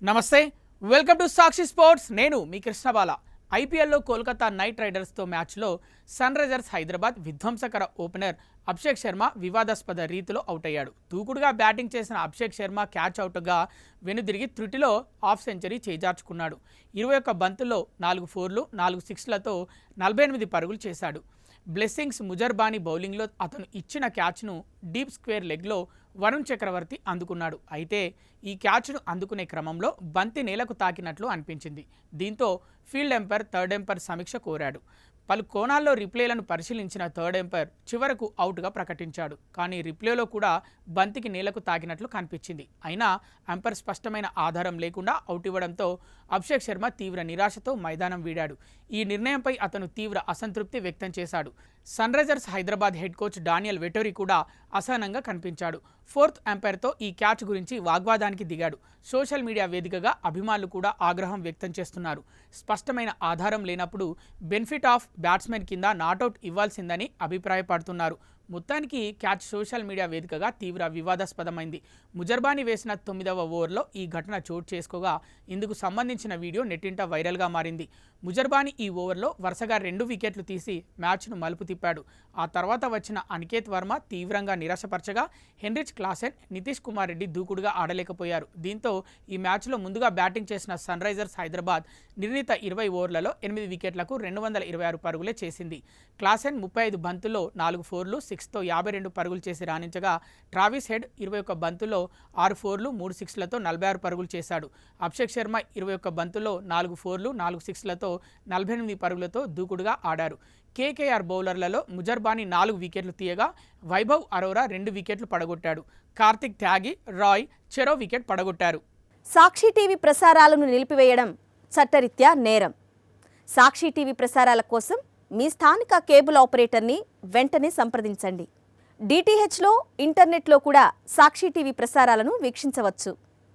నమస్తే, welcome to Sakshi sports. నేను మీ కృష్ణబాల. ఐపీఎల్లో కోల్కతా నైట్ రైడర్స్తో మ్యాచ్లో సన్ రైజర్స్ హైదరాబాద్ విధ్వంసకర ఓపెనర్ అభిషేక్ శర్మ వివాదాస్పద రీతిలో అవుట్ అయ్యాడు. దూకుడుగా బ్యాటింగ్ చేసిన అభిషేక్ శర్మ క్యాచ్ అవుట్గా వెనుదిరిగి త్రుటిలో హాఫ్ సెంచరీ చేజార్చుకున్నాడు. 21 బంతుల్లో 4 ఫోర్లు 4 సిక్స్లతో 48 పరుగులు చేశాడు. బ్లెస్సింగ్స్ ముజర్బానీ బౌలింగ్లో అతను ఇచ్చిన క్యాచ్ను డీప్ స్క్వేర్ లెగ్లో వరుణ్ చక్రవర్తి అందుకున్నాడు. అయితే ఈ క్యాచ్ను అందుకునే క్రమంలో బంతి నేలకు తాకినట్లు అనిపించింది. దీంతో ఫీల్డ్ ఎంపైర్ థర్డ్ ఎంపైర్ సమీక్ష కోరాడు. పలు కోణాల్లో రిప్లేలను పరిశీలించిన థర్డ్ ఎంపైర్ చివరకు అవుట్గా ప్రకటించాడు. కానీ రిప్లేలో కూడా బంతికి నేలకు తాకినట్లు కనిపించింది. అయినా ఎంపైర్ స్పష్టమైన ఆధారం లేకుండా అవుట్ ఇవ్వడంతో అభిషేక్ శర్మ తీవ్ర నిరాశతో మైదానం వీడాడు. ఈ నిర్ణయంపై అతను తీవ్ర అసంతృప్తి వ్యక్తం చేశాడు. Sunrisers Hyderabad head coach Daniel Vettori కూడా అసహనంగా కనిపించాడు. ఫోర్త్ ఎంపైర్తో ఈ క్యాచ్ గురించి వాగ్వాదానికి దిగాడు. సోషల్ మీడియా వేదికగా అభిమానులు కూడా ఆగ్రహం వ్యక్తం చేస్తున్నారు. స్పష్టమైన ఆధారం లేనప్పుడు బెనిఫిట్ ఆఫ్ బ్యాట్స్మెన్ కింద నాటౌట్ ఇవ్వాల్సిందని అభిప్రాయపడుతున్నారు. మొత్తానికి క్యాచ్ సోషల్ మీడియా వేదికగా తీవ్ర వివాదాస్పదమైంది. ముజర్బానీ వేసిన 9వ ఓవర్లో ఈ ఘటన చోటు చేసుకోగా ఇందుకు సంబంధించిన వీడియో నెట్టింట వైరల్గా మారింది. ముజర్బానీ ఈ ఓవర్లో వరుసగా 2 వికెట్లు తీసి మ్యాచ్ను మలుపు తిప్పాడు. ఆ తర్వాత వచ్చిన అనికేత్ వర్మ తీవ్రంగా నిరాశపరచగా హెన్రిచ్ క్లాసెన్, నితీష్ కుమార్ రెడ్డి దూకుడుగా ఆడలేకపోయారు. దీంతో ఈ మ్యాచ్లో ముందుగా బ్యాటింగ్ చేసిన సన్ రైజర్స్ హైదరాబాద్ నిర్ణీత 20 ఓవర్లలో 8 వికెట్లకు 226 పరుగులే చేసింది. క్లాసెన్ 35 బంతుల్లో 4 ఫోర్లు 6తో 52 పరుగులు చేసి రాణించగా ట్రావిస్ హెడ్ 21 బంతుల్లో 6 ఫోర్లు 3 సిక్స్లతో 46 పరుగులు చేశాడు. అభిషేక్ శర్మ 21 బంతుల్లో 4 ఫోర్లు 4 సిక్స్లతో 48 పరుగులతో దూకుడుగా ఆడారు. కేకేఆర్ బౌలర్లలో ముజర్బానీ 4 వికెట్లు తీయగా వైభవ్ అరోరా 2 వికెట్లు పడగొట్టాడు. కార్తిక్ త్యాగి, రాయ్ చెరో వికెట్ పడగొట్టారు. సాక్షి టీవీ ప్రసారాలను నిలిపివేయడం చట్టరీత్యా నేరం. సాక్షి టీవీ ప్రసారాల కోసం మీ స్థానిక కేబుల్ ఆపరేటర్ని వెంటనే సంప్రదించండి. డిటిహెచ్లో, ఇంటర్నెట్లో కూడా సాక్షి టీవీ ప్రసారాలను వీక్షించవచ్చు.